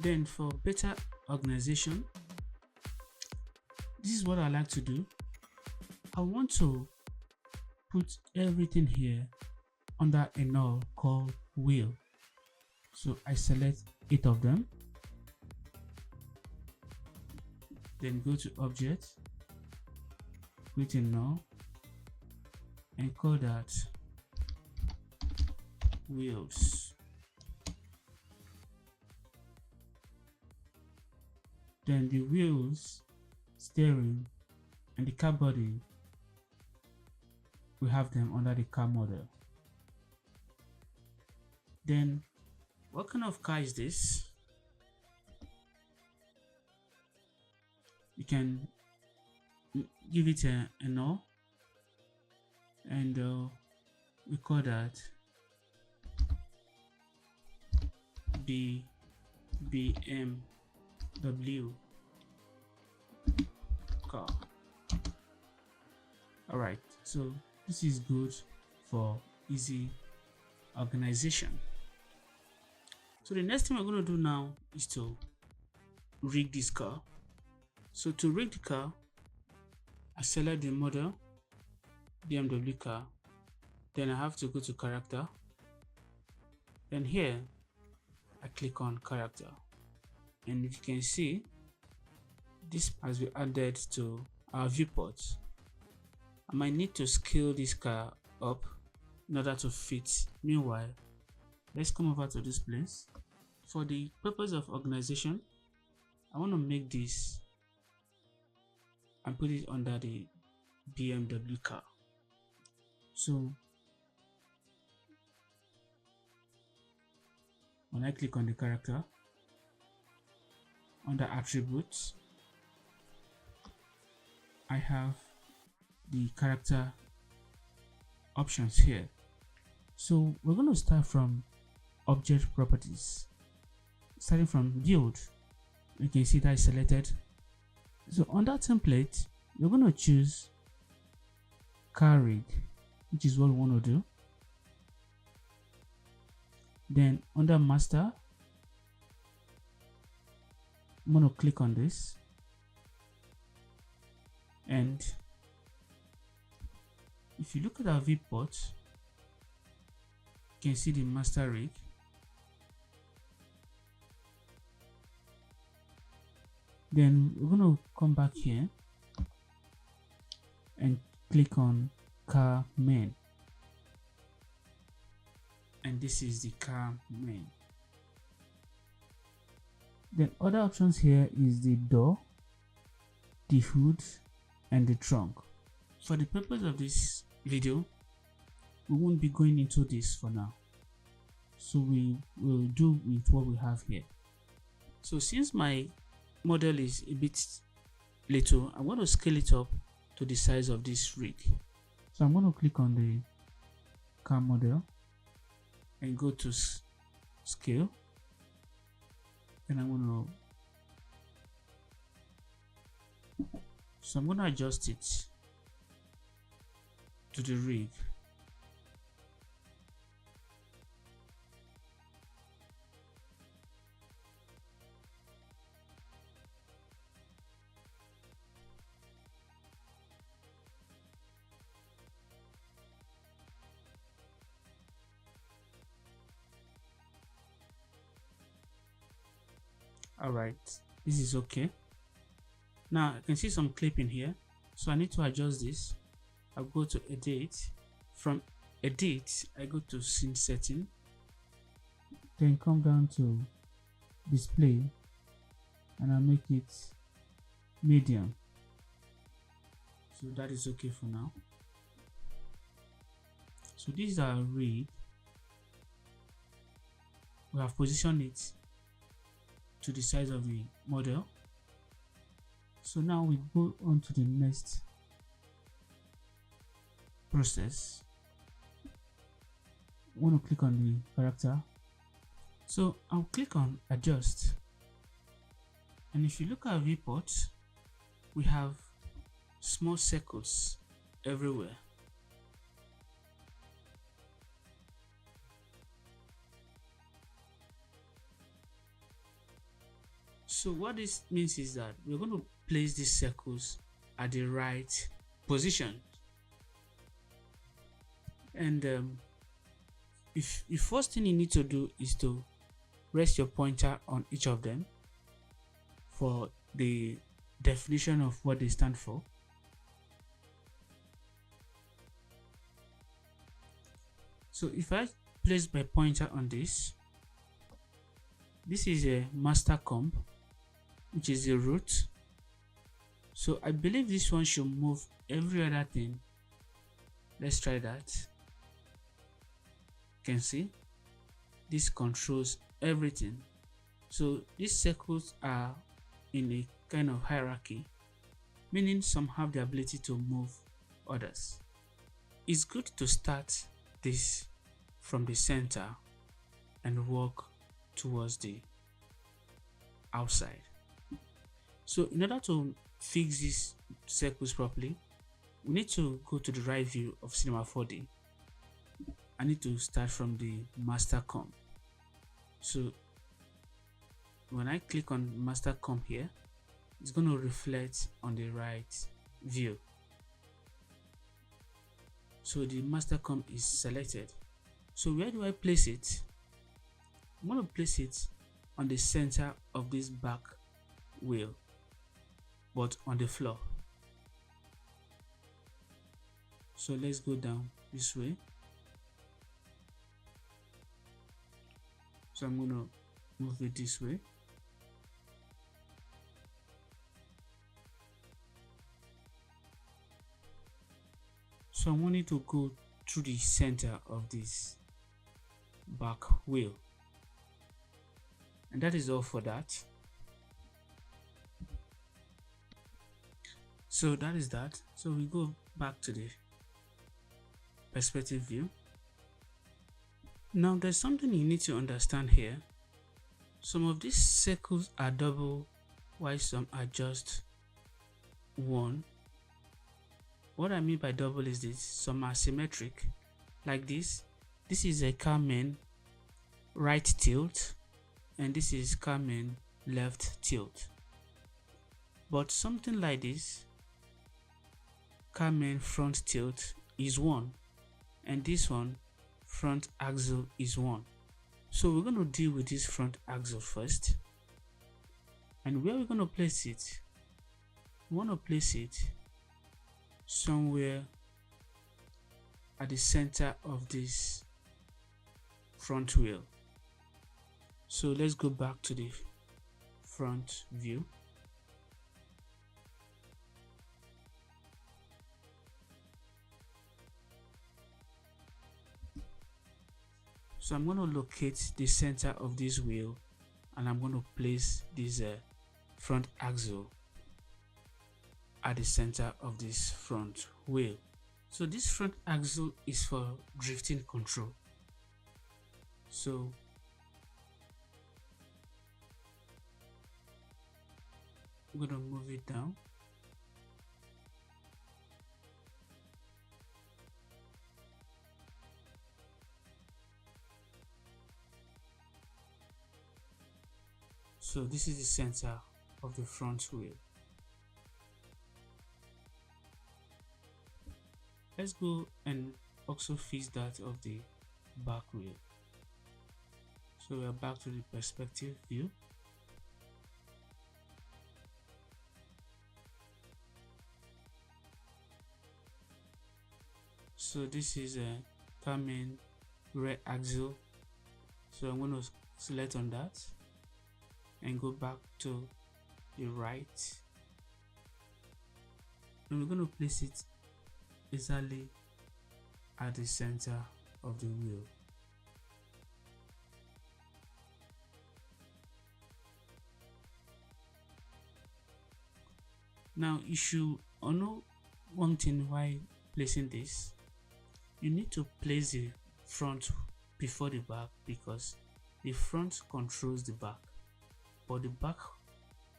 Then for better organization, this is what I like to do. I want to put everything here under a null called wheel. So I select 8 of them, then go to object, create a null, and call that wheels. Then the wheels, steering, and the car body, we have them under the car model. Then what kind of car is this? You can give it a null, and we call that BMW car. Alright, so this is good for easy organization. So the next thing we're going to do now is to rig this car. So to rig the car, I select the model BMW car, then I have to go to character, then here I click on character, and if you can see, this has been added to our viewport. I might need to scale this car up in order to fit. Meanwhile, let's come over to this place. For the purpose of organization, I want to make this and put it under the BMW car. So when I click on the character, under attributes, I have the character options here. So we're going to start from object properties. Starting from build, you can see that is selected. So under template, you're going to choose car rig, which is what we want to do. Then under master, I'm going to click on this, and if you look at our viewport, you can see the master rig. Then we're going to come back here and click on car main, and this is the car main. Then other options here is the door, the hood, and the trunk. For the purpose of this video, we won't be going into this for now, so we will do with what we have here. So since my model is a bit little, I want to scale it up to the size of this rig. So I'm going to click on the car model and go to scale, and I'm going to adjust it to the rig. Alright, this is okay. Now I can see some clipping here, so I need to adjust this. I'll go to edit. From edit, I go to scene setting, then come down to display, and I'll make it medium. So that is okay for now. So this is our rig. We have positioned it to the size of the model. So now we go on to the next process. I want to click on the character, so I'll click on adjust, and if you look at viewport, we have small circles everywhere. So what this means is that we're going to place these circles at the right position. And if the first thing you need to do is to rest your pointer on each of them for the definition of what they stand for. So if I place my pointer on this is a master comp, which is the root. So I believe this one should move every other thing. Let's try that. You can see this controls everything. So these circles are in a kind of hierarchy, meaning some have the ability to move others. It's good to start this from the center and work towards the outside. So in order to fix these circles properly, we need to go to the right view of Cinema 4D. I need to start from the master comp. So when I click on master comp here, it's going to reflect on the right view. So the master comp is selected. So where do I place it? I'm going to place it on the center of this back wheel, but on the floor. So let's go down this way. So I'm going to move it this way. So I want it to go through the center of this back wheel. And that is all for that. So that is that. So we go back to the perspective view. Now there's something you need to understand here. Some of these circles are double, while some are just one. What I mean by double is this: some are symmetric, like this. This is a car main right tilt, and this is car main left tilt. But something like this, car main front tilt is 1, and this one front axle is 1. So we're going to deal with this front axle first. And where we're going to place it, we want to place it somewhere at the center of this front wheel. So let's go back to the front view. So I'm going to locate the center of this wheel, and I'm going to place this front axle at the center of this front wheel. So this front axle is for drifting control. So I'm going to move it down. So this is the center of the front wheel. Let's go and also fix that of the back wheel. So we are back to the perspective view. So this is a car main rear axle. So I'm going to select on that and go back to the right, and we're going to place it exactly at the center of the wheel. Now you should know one thing while placing this: you need to place the front before the back, because the front controls the back, but the back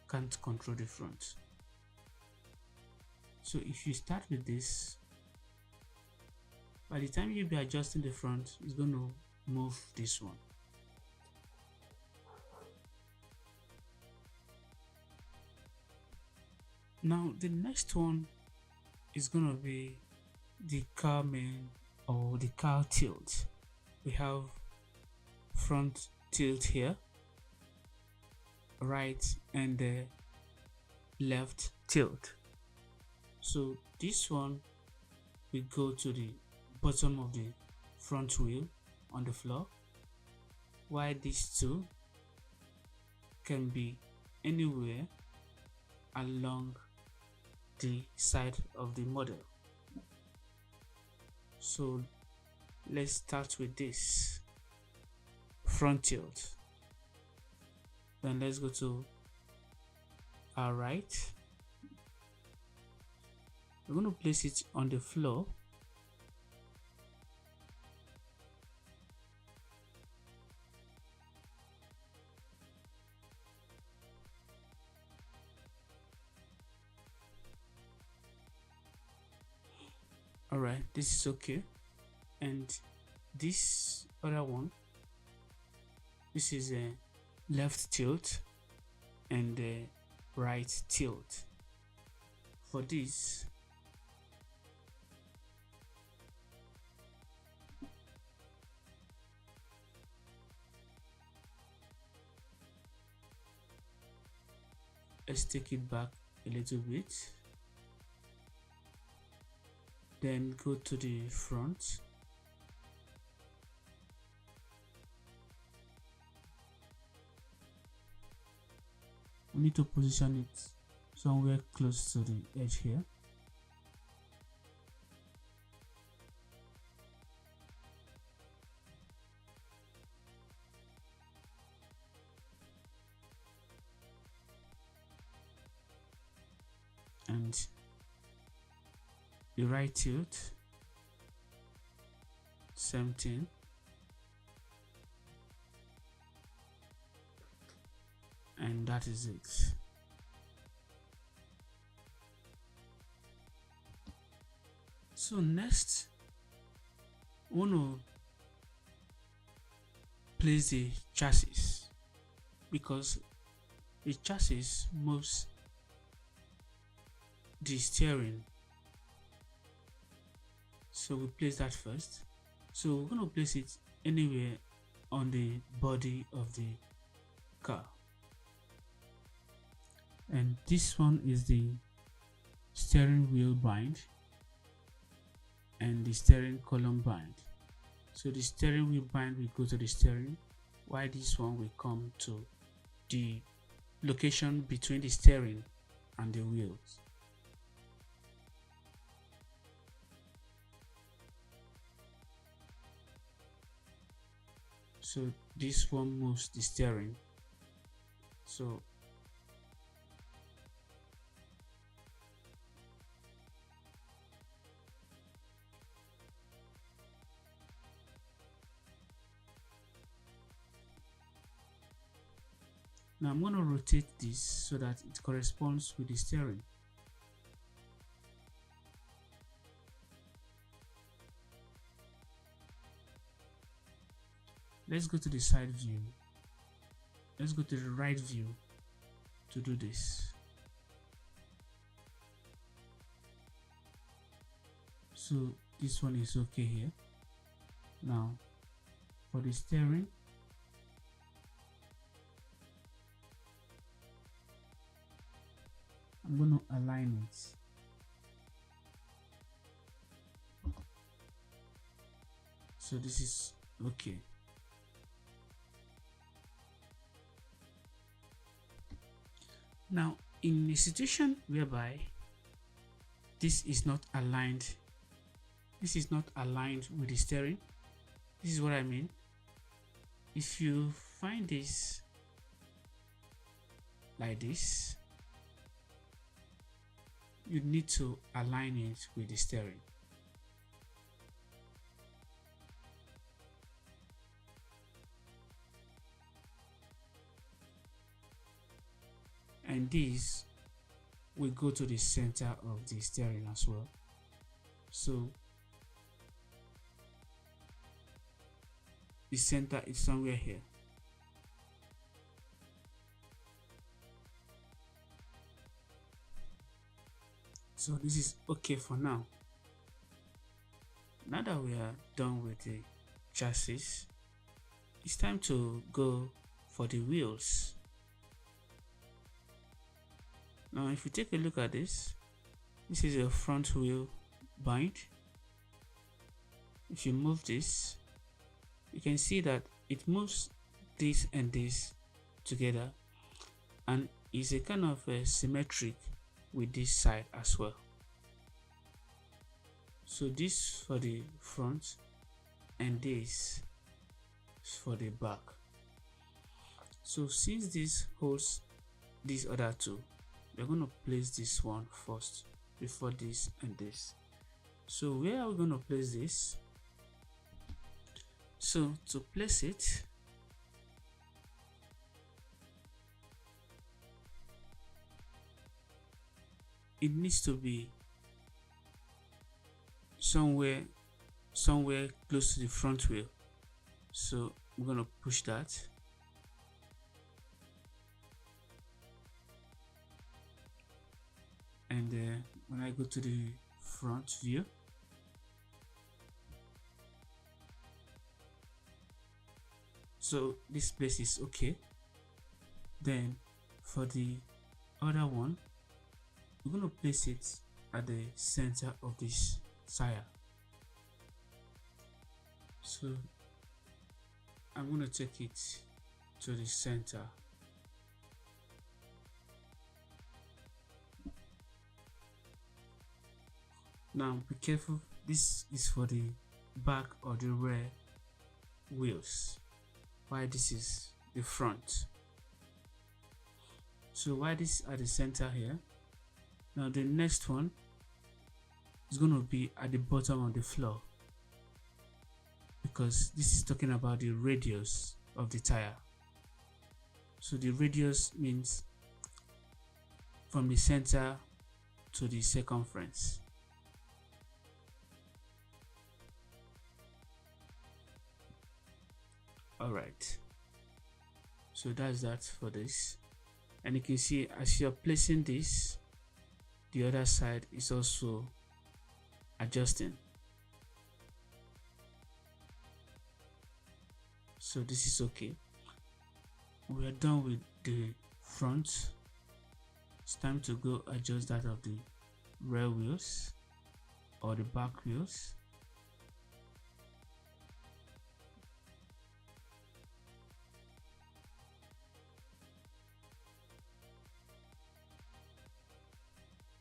can't control the front. So if you start with this, by the time you'll be adjusting the front, it's going to move this one. Now the next one is gonna be the car main or the car tilt. We have front tilt here, right and left tilt. So this one we go to the bottom of the front wheel on the floor, while these two can be anywhere along the side of the model. So let's start with this front tilt. Then let's go to our right. We're going to place it on the floor. Alright, this is okay. And this other one, this is a left tilt and a right tilt. For this, let's take it back a little bit, then go to the front. We need to position it somewhere close to the edge here. And the right tilt, same thing. And that is it. So next, I want to place the chassis, because the chassis moves the steering. So we place that first. So we're going to place it anywhere on the body of the car. And this one is the steering wheel bind and the steering column bind. So the steering wheel bind will go to the steering, while this one will come to the location between the steering and the wheels. So this one moves the steering. So now I'm going to rotate this so that it corresponds with the steering. Let's go to the side view. Let's go to the right view to do this. So this one is okay here. Now for the steering, I'm going to align it. So this is okay. Now in a situation whereby this is not aligned with the steering, this is what I mean. If you find this like this, you need to align it with the steering. And this will go to the center of the steering as well. So the center is somewhere here. So this is okay for now. Now that we are done with the chassis, it's time to go for the wheels. Now if you take a look at this is a front wheel bind. If you move this, you can see that it moves this and this together, and is a kind of symmetric with this side as well. So this for the front and this for the back. So since this holds these other two, we're going to place this one first before this and this. So where are we going to place this? So to place it, it needs to be somewhere close to the front wheel. So I'm going to push that. And when I go to the front view, so this place is okay. Then for the other one, we're going to place it at the center of this tire. So I'm going to take it to the center. Now be careful, this is for the back or the rear wheels, while this is the front. So why this at the center here? Now the next one is going to be at the bottom of the floor, because this is talking about the radius of the tire. So the radius means from the center to the circumference. Alright, so that's that for this. And you can see as you're placing this, the other side is also adjusting. So this is okay. We are done with the front. It's time to go adjust that of the rear wheels or the back wheels.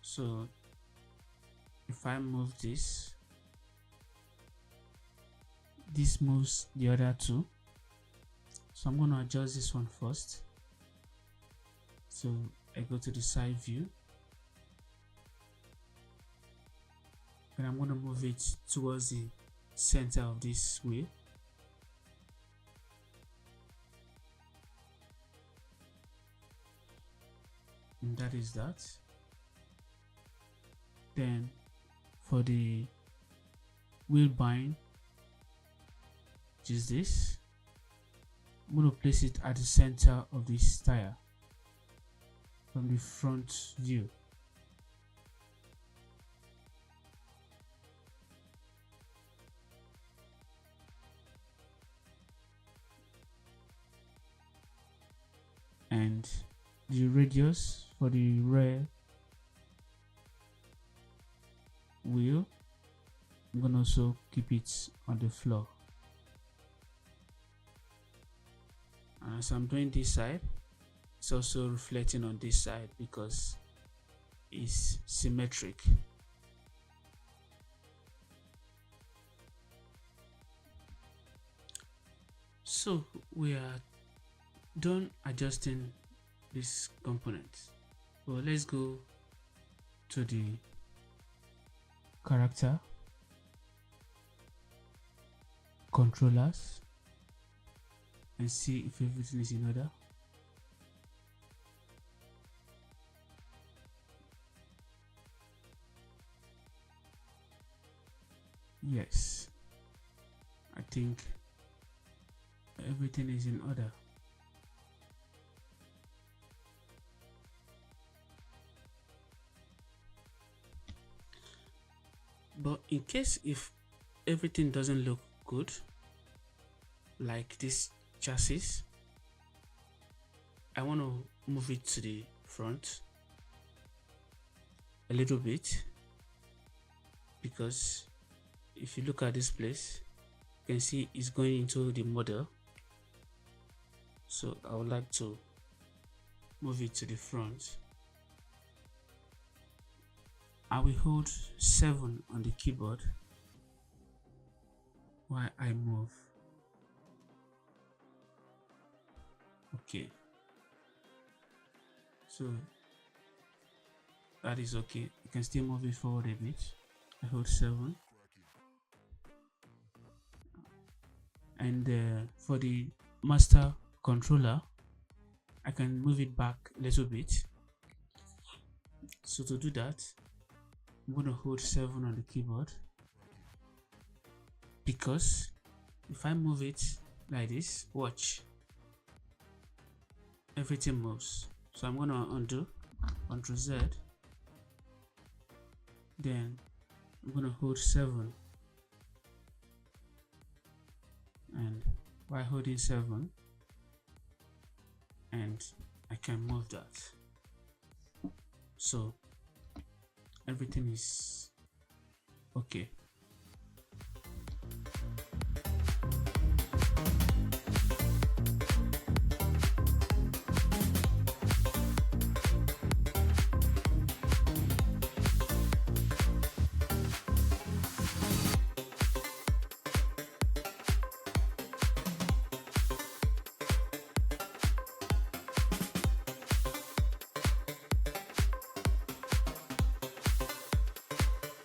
So if I move this moves the other two. So I'm going to adjust this one first. So I go to the side view, and I'm going to move it towards the center of this wheel. And that is that. Then for the wheel bind, which is this, I'm going to place it at the center of this tire from the front view. And the radius for the rear wheel, I'm going to also keep it on the floor. As I'm doing this side, it's also reflecting on this side because it's symmetric. So we are done adjusting this component. Well, let's go to the character, controllers, and see if everything is in order. Yes, I think everything is in order. But in case if everything doesn't look good, like this chassis, I want to move it to the front a little bit, because if you look at this place, you can see it's going into the model. So I would like to move it to the front. I will hold 7 on the keyboard while I move. Okay, so that is okay. You can still move it forward a bit. I hold 7, and for the master controller, I can move it back a little bit. So to do that, I'm going to hold 7 on the keyboard, because if I move it like this, watch, everything moves. So I'm going to undo, Ctrl Z, then I'm going to hold 7, and while holding 7, and I can move that. So everything is okay.